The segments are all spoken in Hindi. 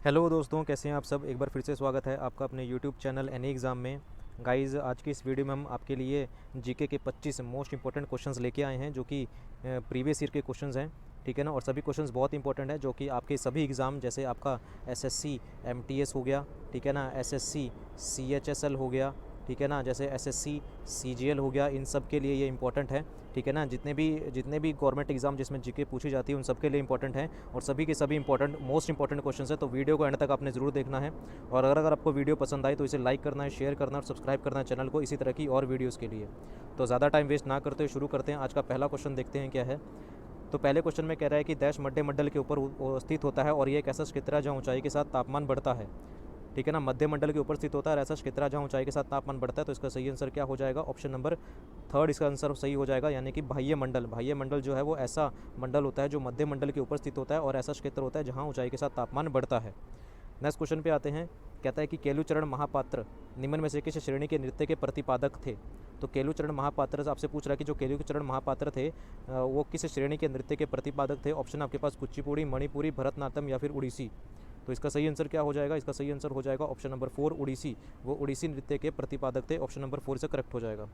हेलो दोस्तों, कैसे हैं आप सब। एक बार फिर से स्वागत है आपका अपने यूट्यूब चैनल एनी एग्ज़ाम में। गाइस, आज की इस वीडियो में हम आपके लिए जीके के 25 मोस्ट इंपॉर्टेंट क्वेश्चंस लेके आए हैं, जो कि प्रीवियस ईयर के क्वेश्चंस हैं। ठीक है ना। और सभी क्वेश्चंस बहुत इंपॉर्टेंट है, जो कि आपके सभी एग्ज़ाम, जैसे आपका एसएससी एमटीएस हो गया, ठीक है ना, एसएससी सीएचएसएल हो गया, ठीक है ना, जैसे एसएससी सीजीएल हो गया, इन सब के लिए ये इंपॉर्टेंट है। ठीक है ना। जितने भी गवर्नमेंट एग्जाम जिसमें जीके पूछी जाती है, उन सब के लिए इंपॉर्टेंट है, और सभी के सभी इंपॉर्टेंट मोस्ट इंपॉर्टेंट क्वेश्चन है। तो वीडियो को एंड तक आपने ज़रूर देखना है। और अगर आपको वीडियो पसंद आए तो इसे लाइक करना है, शेयर करना और सब्सक्राइब करना है चैनल को, इसी तरह की और वीडियोज़ के लिए। तो ज़्यादा टाइम वेस्ट ना करते शुरू करते हैं। आज का पहला क्वेश्चन देखते हैं क्या है। तो पहले क्वेश्चन में कह रहा है कि देश मध्य मंडल के ऊपर स्थित होता है, और ये एक ऐसा क्षेत्र है जहाँ ऊंचाई के साथ तापमान बढ़ता है। ठीक है ना। मध्य मंडल के ऊपर स्थित होता है, ऐसा क्षेत्र जहाँ ऊंचाई के साथ तापमान बढ़ता है। तो इसका सही आंसर क्या हो जाएगा? ऑप्शन नंबर थर्ड इसका आंसर सही हो जाएगा, यानी कि बाह्य मंडल। बाह्य मंडल जो है वो ऐसा मंडल होता है जो मध्य मंडल के ऊपर स्थित होता है, और ऐसा क्षेत्र होता है जहाँ ऊंचाई के साथ तापमान बढ़ता है। नेक्स्ट क्वेश्चन पे आते हैं। कहता है कि केलुचरण महापात्र निम्न में से किस श्रेणी के नृत्य के प्रतिपादक थे। तो केलुचरण महापात्र से आपसे पूछ रहा है कि जो केलुचरण महापात्र थे वो किस श्रेणी के नृत्य के प्रतिपादक थे। ऑप्शन आपके पास कुचिपुड़ी, मणिपुरी, भरतनाट्यम या फिर उड़ीसी। तो इसका सही आंसर क्या हो जाएगा? इसका सही आंसर हो जाएगा ऑप्शन नंबर 4 उड़ीसी। वो उड़ीसी नृत्य के प्रतिपादक थे। ऑप्शन नंबर 4 से करेक्ट हो जाएगा।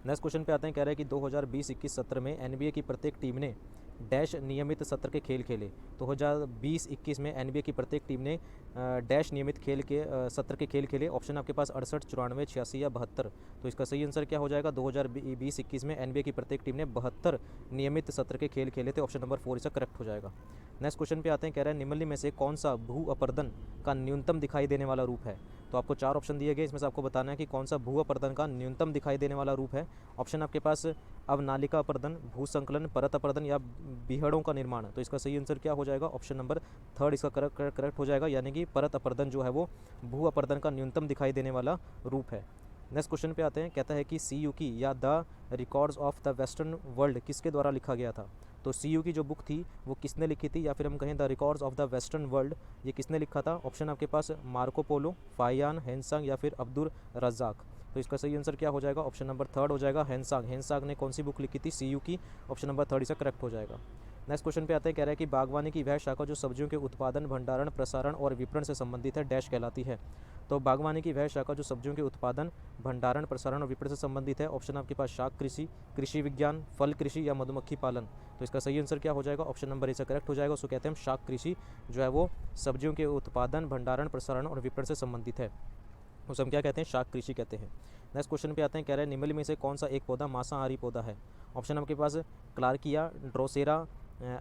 नेक्स्ट क्वेश्चन पे आते हैं। कह रहा है कि 2020-21 सत्र में एनबीए की प्रत्येक टीम ने डैश नियमित सत्र के खेल खेले। तो 2020-21 में एनबीए की प्रत्येक टीम ने डैश नियमित खेल के सत्र के खेल खेले। ऑप्शन आपके पास 68, 94, 86 या 72। तो इसका सही आंसर क्या हो जाएगा? 2020-21 में एनबीए की प्रत्येक टीम ने 72 नियमित सत्र के खेल खेले थे। ऑप्शन नंबर 4 इसका करेक्ट हो जाएगा। नेक्स्ट क्वेश्चन पे आते हैं। कह रहा है निम्नलिखित में से कौन सा भू अपर्दन का न्यूनतम दिखाई देने वाला रूप है। तो आपको 4 ऑप्शन दिए गए, इसमें से आपको बताना है कि कौन सा भू अपर्दन का न्यूनतम दिखाई देने वाला रूप है। ऑप्शन आपके पास अवनालिका अपर्दन, भू संकलन, परत अपर्दन या बीहड़ों का निर्माण। तो इसका सही आंसर क्या हो जाएगा? ऑप्शन नंबर थर्ड इसका करेक्ट हो जाएगा, यानी कि परत अपर्दन जो है वो भू अपर्दन का न्यूनतम दिखाई देने वाला रूप है। नेक्स्ट क्वेश्चन पे आते हैं। कहता है कि सी यू की या the records of the western world किसके द्वारा लिखा गया था। तो सी यू की जो बुक थी वो किसने लिखी थी, या फिर हम कहें the records of the western world, ये किसने लिखा था। ऑप्शन आपके पास मार्को पोलो, फाहियान, हेनसांग या फिर अब्दुल रज्जाक। तो इसका सही आंसर क्या हो जाएगा? ऑप्शन नंबर थर्ड हो जाएगा, हेनसांग। हेनसांग ने कौन सी बुक लिखी थी? सी यू की। ऑप्शन नंबर थर्ड इसका करेक्ट हो जाएगा। नेक्स्ट क्वेश्चन पे आते हैं। कह रहा है कि बागवानी की वह शाखा जो सब्जियों के उत्पादन, भंडारण, प्रसारण और विपणन से संबंधित है, डैश कहलाती है। तो बागवानी की वह शाखा जो सब्जियों के उत्पादन, भंडारण, प्रसारण और विपणन से संबंधित है। ऑप्शन आपके पास शाक कृषि, कृषि विज्ञान, फल कृषि या मधुमक्खी पालन। तो इसका सही आंसर क्या हो जाएगा? ऑप्शन नंबर ए से करेक्ट हो जाएगा। उसको कहते हैं शाक कृषि, जो है वो सब्जियों के उत्पादन, भंडारण, प्रसारण और विपणन से संबंधित है, उसे हम क्या कहते हैं? शाक कृषि कहते हैं। नेक्स्ट क्वेश्चन पे आते हैं। कह रहे हैं निम्नलिखित में से कौन सा एक पौधा मांसाहारी पौधा है। ऑप्शन आपके पास क्लार्किया, ड्रोसेरा,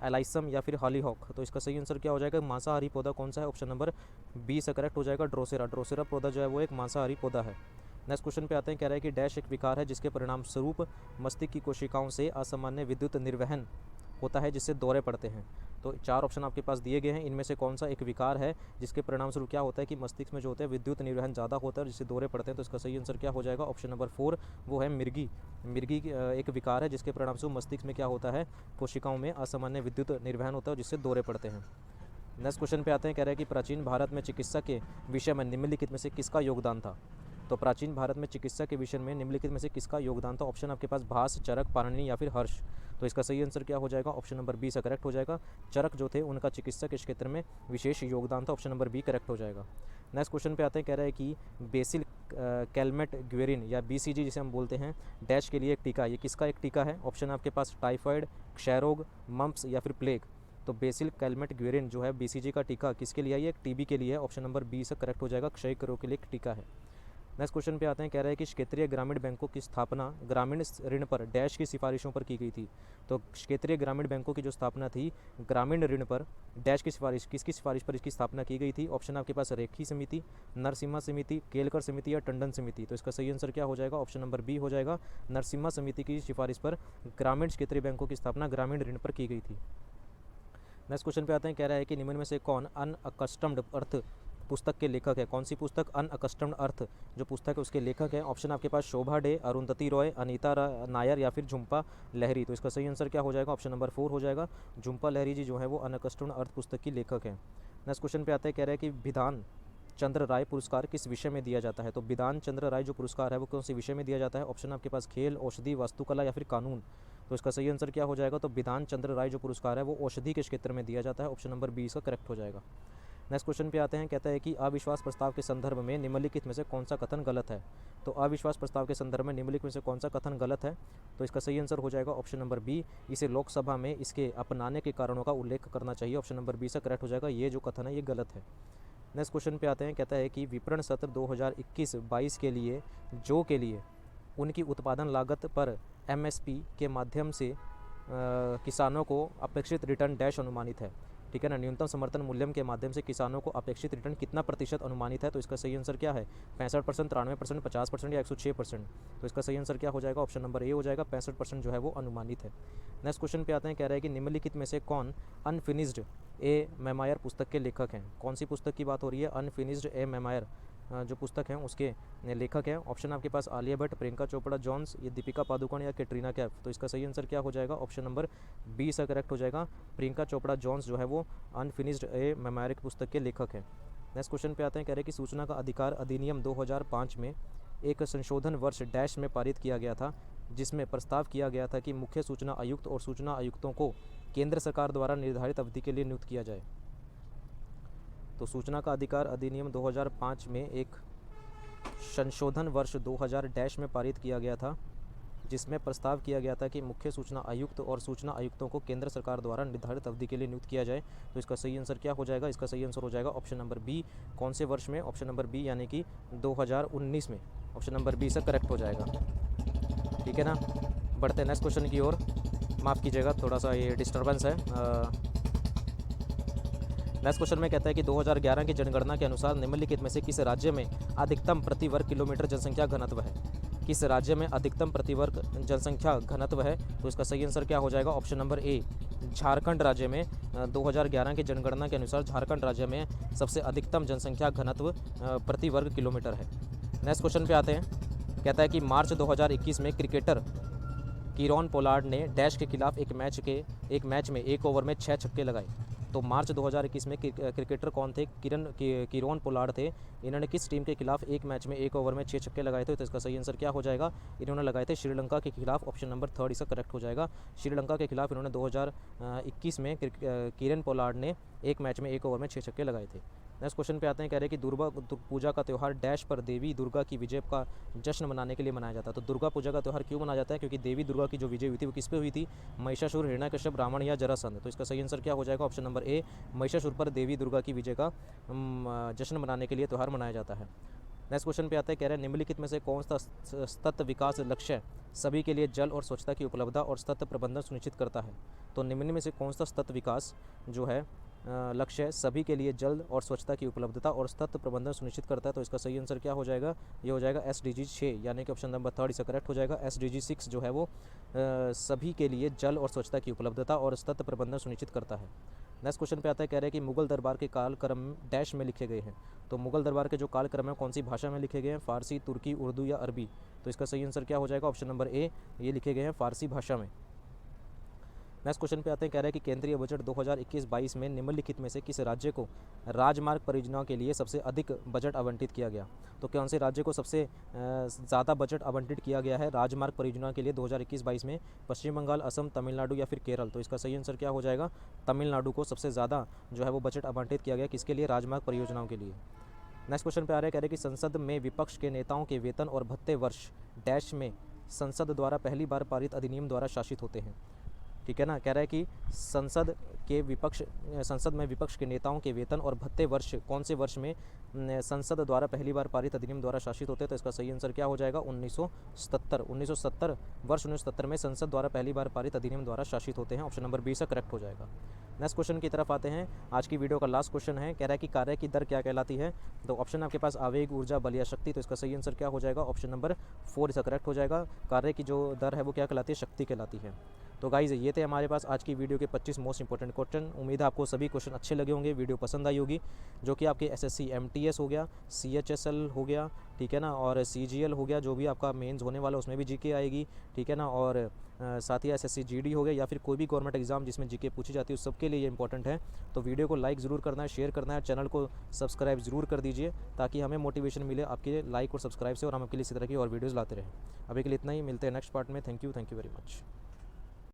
एलाइसम या फिर हॉलीहॉक। तो इसका सही आंसर क्या हो जाएगा? मांसाहारी पौधा कौन सा है? ऑप्शन नंबर बी से करेक्ट हो जाएगा, ड्रोसेरा। ड्रोसेरा पौधा जो है वो एक मांसाहारी पौधा है। नेक्स्ट क्वेश्चन पे आते हैं। कह रहा है कि डैश एक विकार है जिसके परिणाम स्वरूप मस्तिष्क की कोशिकाओं से असामान्य विद्युत निर्वहन होता है, जिससे दौरे पड़ते हैं। तो 4 ऑप्शन आपके पास दिए गए हैं, इनमें से कौन सा एक विकार है जिसके परिणाम स्वरूप क्या होता है कि मस्तिष्क में जो होता है विद्युत निर्वहन ज़्यादा होता है, जिससे दौरे पड़ते हैं। तो इसका सही आंसर क्या हो जाएगा? ऑप्शन नंबर 4 वो है मिर्गी। मिर्गी एक विकार है जिसके परिणाम स्वरूप मस्तिष्क में क्या होता है, कोशिकाओं में असामान्य विद्युत निर्वहन होता है, जिससे दौरे पड़ते हैं। नेक्स्ट क्वेश्चन पे आते हैं। कह रहे हैं कि प्राचीन भारत में चिकित्सा के विषय में निम्नलिखित में से किसका योगदान था। तो प्राचीन भारत में चिकित्सा के विषय में निम्नलिखित में से किसका योगदान था। ऑप्शन आपके पास भास, चरक, पाणिनि या फिर हर्ष। तो इसका सही आंसर क्या हो जाएगा? ऑप्शन नंबर बी से करेक्ट हो जाएगा। चरक जो थे उनका चिकित्सा के क्षेत्र में विशेष योगदान था। ऑप्शन नंबर बी करेक्ट हो जाएगा। नेक्स्ट क्वेश्चन पे आते हैं। कह रहा है कि बेसिल कैलमेट ग्वेरिन या बीसीजी जिसे हम बोलते हैं, डैश के लिए एक टीका, ये किसका एक टीका है। ऑप्शन आपके पास टाइफाइड, क्षय रोग, मम्प्स या फिर प्लेग। तो बेसिल कैलमेट ग्वेरिन जो है बीसीजी का टीका किसके लिए है? ये एक टीबी के लिए है। ऑप्शन नंबर बी से करेक्ट हो जाएगा, क्षय रोग के लिए एक टीका है। नेक्स्ट क्वेश्चन पे आते हैं। कह रहा है कि क्षेत्रीय ग्रामीण बैंकों की स्थापना ग्रामीण ऋण पर डैश की सिफारिशों पर की गई थी। तो क्षेत्रीय ग्रामीण बैंकों की जो स्थापना थी ग्रामीण ऋण पर डैश की सिफारिश, किसकी सिफारिश पर इसकी स्थापना की गई थी। ऑप्शन आपके पास रेखी समिति, नरसिम्हा समिति, केलकर समिति या टंडन समिति। तो इसका सही आंसर क्या हो जाएगा? ऑप्शन नंबर बी हो जाएगा, नरसिम्हा समिति की सिफारिश पर ग्रामीण क्षेत्रीय बैंकों की स्थापना ग्रामीण ऋण पर की गई थी। नेक्स्ट क्वेश्चन पे आते हैं। कह रहा है कि निम्न में से कौन अनअकस्टम्ड अर्थ पुस्तक के लेखक है। कौन सी पुस्तक अनअकस्टम्ड अर्थ जो पुस्तक है उसके लेखक है। ऑप्शन आपके पास शोभा डे, अरुंधति रॉय, अनीता नायर या फिर झुम्पा लहरी। तो इसका सही आंसर क्या हो जाएगा? ऑप्शन नंबर 4 हो जाएगा, झुम्पा लहरी जी जो है वो अनअकस्टम्ड अर्थ पुस्तक की लेखक है। नेक्स्ट क्वेश्चन पे आते हैं। कह रहा है कि विधान चंद्र राय पुरस्कार किस विषय में दिया जाता है। तो विधान चंद्र राय जो पुरस्कार है वो कौन से विषय में दिया जाता है। ऑप्शन आपके पास खेल, औषधि, वास्तुकला या फिर कानून। तो इसका सही आंसर क्या हो जाएगा? तो विधान चंद्र राय जो पुरस्कार है वो औषधि के क्षेत्र में दिया जाता है। ऑप्शन नंबर बी इसका करेक्ट हो जाएगा। नेक्स्ट क्वेश्चन पे आते हैं, कहता है कि अविश्वास प्रस्ताव के संदर्भ में निम्नलिखित में से कौन सा कथन गलत है। तो अविश्वास प्रस्ताव के संदर्भ में निम्नलिखित में से कौन सा कथन गलत है, तो इसका सही आंसर हो जाएगा ऑप्शन नंबर बी, इसे लोकसभा में इसके अपनाने के कारणों का उल्लेख करना चाहिए। ऑप्शन नंबर बी से करेक्ट हो जाएगा, ये जो कथन है ये गलत है। नेक्स्ट क्वेश्चन पे आते हैं, कहता है कि विपणन सत्र 2021-22 के लिए उनकी उत्पादन लागत पर एमएसपी के माध्यम से किसानों को अपेक्षित रिटर्न डैश अनुमानित है। ठीक है ना, न्यूनतम समर्थन मूल्य के माध्यम से किसानों को अपेक्षित रिटर्न कितना प्रतिशत अनुमानित है, तो इसका सही आंसर क्या है, 65%, 93%, 50% या 106%। तो इसका सही आंसर क्या हो जाएगा, ऑप्शन नंबर ए हो जाएगा, 65% जो है वो अनुमानित है। नेक्स्ट क्वेश्चन पे आते हैं, कह रहा है कि निम्नलिखित में से कौन अनफिनिश्ड ए मेमायर पुस्तक के लेखक हैं। कौन सी पुस्तक की बात हो रही है, अनफिनिश्ड ए मेमायर जो पुस्तक हैं उसके लेखक हैं। ऑप्शन आपके पास आलिया भट्ट, प्रियंका चोपड़ा जॉन्स, ये दीपिका पादुकोण या कैटरीना कैफ। तो इसका सही आंसर क्या हो जाएगा, ऑप्शन नंबर बी से करेक्ट हो जाएगा, प्रियंका चोपड़ा जॉन्स जो है वो अनफिनिश्ड ए मेमायर पुस्तक के लेखक हैं। नेक्स्ट क्वेश्चन पे आते हैं, कह रहे हैं कि सूचना का अधिकार अधिनियम 2005 में एक संशोधन वर्ष डैश में पारित किया गया था, जिसमें प्रस्ताव किया गया था कि मुख्य सूचना आयुक्त और सूचना आयुक्तों को केंद्र सरकार द्वारा निर्धारित अवधि के लिए नियुक्त किया जाए। तो सूचना का अधिकार अधिनियम 2005 में एक संशोधन वर्ष 2000 डैश में पारित किया गया था, जिसमें प्रस्ताव किया गया था कि मुख्य सूचना आयुक्त और सूचना आयुक्तों को केंद्र सरकार द्वारा निर्धारित अवधि के लिए नियुक्त किया जाए। तो इसका सही आंसर क्या हो जाएगा, इसका सही आंसर हो जाएगा ऑप्शन नंबर बी। कौन से वर्ष में, ऑप्शन नंबर बी यानी कि 2019 में। ऑप्शन नंबर बी से करेक्ट हो जाएगा। ठीक है ना, बढ़ते हैं नेक्स्ट क्वेश्चन की ओर। माफ़ कीजिएगा, थोड़ा सा ये डिस्टर्बेंस है। नेक्स्ट क्वेश्चन में कहता है कि 2011 की जनगणना के अनुसार निम्नलिखित में से किस राज्य में अधिकतम प्रति वर्ग किलोमीटर जनसंख्या घनत्व है। किस राज्य में अधिकतम प्रति वर्ग जनसंख्या घनत्व है, तो इसका सही आंसर क्या हो जाएगा, ऑप्शन नंबर ए, झारखंड राज्य में। 2011 की जनगणना के अनुसार झारखंड राज्य में सबसे अधिकतम जनसंख्या घनत्व प्रति वर्ग किलोमीटर है। नेक्स्ट क्वेश्चन पे आते हैं, कहता है कि मार्च 2021 में क्रिकेटर कीरोन पोलार्ड ने डैश के खिलाफ एक मैच में 1 ओवर में 6 छक्के लगाए। तो मार्च 2021 में क्रिकेटर कौन थे, कीरोन पोलार्ड थे। इन्होंने किस टीम के खिलाफ एक मैच में 1 ओवर में 6 छक्के लगाए थे, तो इसका सही आंसर क्या हो जाएगा, इन्होंने लगाए थे श्रीलंका के खिलाफ। ऑप्शन नंबर 3 इसका करेक्ट हो जाएगा, श्रीलंका के खिलाफ इन्होंने 2021 में कीरोन पोलार्ड ने एक मैच में 1 ओवर में 6 छक्के लगाए थे। नेक्स्ट क्वेश्चन पे आते हैं, कह रहे हैं कि दुर्गा पूजा का त्यौहार डैश पर देवी दुर्गा की विजय का जश्न मनाने के लिए मनाया जाता है। तो दुर्गा पूजा का त्यौहार क्यों मनाया जाता है, क्योंकि देवी दुर्गा की जो विजय हुई थी वो किस पे हुई थी, महिषासुर, हिरण्यकश्यप, रावण या जरासंध। तो इसका सही आंसर क्या हो जाएगा, ऑप्शन नंबर ए, महिषासुर पर देवी दुर्गा की विजय का जश्न मनाने के लिए त्यौहार मनाया जाता है। नेक्स्ट क्वेश्चन पे आता है, कह रहे हैं निम्नलिखित में से कौन सा सतत विकास लक्ष्य सभी के लिए जल और स्वच्छता की उपलब्धता और सतत प्रबंधन सुनिश्चित करता है। तो निम्न में से कौन सा सतत विकास जो है लक्ष्य सभी के लिए जल और स्वच्छता की उपलब्धता और सतत प्रबंधन सुनिश्चित करता है। तो इसका सही आंसर क्या हो जाएगा, ये हो जाएगा SDG 6 यानी कि ऑप्शन नंबर 3 इसका करेक्ट हो जाएगा। SDG 6 जो है वो सभी के लिए जल और स्वच्छता की उपलब्धता और सतत प्रबंधन सुनिश्चित करता है। नेक्स्ट क्वेश्चन पे आता है, कह रहे हैं कि मुगल दरबार के कालक्रम डैश में लिखे गए हैं। तो मुगल दरबार के जो कालक्रम है कौन सी भाषा में लिखे गए हैं, फारसी, तुर्की, उर्दू या अरबी। तो इसका सही आंसर क्या हो जाएगा, ऑप्शन नंबर ए, ये लिखे गए हैं फारसी भाषा में। नेक्स्ट क्वेश्चन पे आते हैं, कह रहे हैं कि केंद्रीय बजट 2021-22 में निम्नलिखित में से किस राज्य को राजमार्ग परियोजनाओं के लिए सबसे अधिक बजट आवंटित किया गया। तो कौन से राज्य को सबसे ज़्यादा बजट आवंटित किया गया है राजमार्ग परियोजना के लिए 2021-22 में, पश्चिम बंगाल, असम, तमिलनाडु या फिर केरल। तो इसका सही आंसर क्या हो जाएगा, तमिलनाडु को सबसे ज़्यादा जो है वो बजट आवंटित किया गया, किसके लिए, राजमार्ग परियोजनाओं के लिए। नेक्स्ट क्वेश्चन पे आ रहा है, कह रहे हैं कि संसद में विपक्ष के नेताओं के वेतन और भत्ते वर्ष डैश में संसद द्वारा पहली बार पारित अधिनियम द्वारा शासित होते हैं। ठीक है ना, कह रहा है कि संसद में विपक्ष के नेताओं के वेतन और भत्ते वर्ष कौन से वर्ष में संसद द्वारा पहली बार पारित अधिनियम द्वारा शासित होते हैं। तो इसका सही आंसर क्या हो जाएगा, 1970 वर्ष 1970 में संसद द्वारा पहली बार पारित अधिनियम द्वारा शासित होते हैं। ऑप्शन नंबर बी से करेक्ट हो जाएगा। नेक्स्ट क्वेश्चन की तरफ आते हैं, आज की वीडियो का लास्ट क्वेश्चन है, कह रहा है कि कार्य की दर क्या कहलाती है। तो ऑप्शन आपके पास आवेग, ऊर्जा, बल या शक्ति। तो इसका सही आंसर क्या हो जाएगा, ऑप्शन नंबर 4 इसका करेक्ट हो जाएगा। कार्य की जो दर है वो क्या कहलाती है, शक्ति कहलाती है। तो गाइज ये थे हमारे पास आज की वीडियो के 25 मोस्ट इंपॉर्टेंट क्वेश्चन। उम्मीद है आपको सभी क्वेश्चन अच्छे लगे होंगे, वीडियो पसंद आई होगी, जो कि आपके SSC MTS हो गया, CHSL हो गया, ठीक है ना, और CGL हो गया, जो भी आपका मेंस होने वाला है उसमें भी GK आएगी, ठीक है ना, और साथ ही SSC GD हो गया या फिर कोई भी गवर्नमेंट एग्जाम जिसमें GK पूछी जाती है उस सबके लिए ये इंपॉर्टेंट है। तो वीडियो को लाइक ज़रूर करना है, शेयर करना है, चैनल को सब्सक्राइब ज़रूर कर दीजिए ताकि हमें मोटिवेशन मिले आपके लाइक और सब्सक्राइब से, और हम आपके लिए इसी तरह की और वीडियोज़ लाते रहें। अभी के लिए इतना ही, मिलते हैं नेक्स्ट पार्ट में। Thank you very much.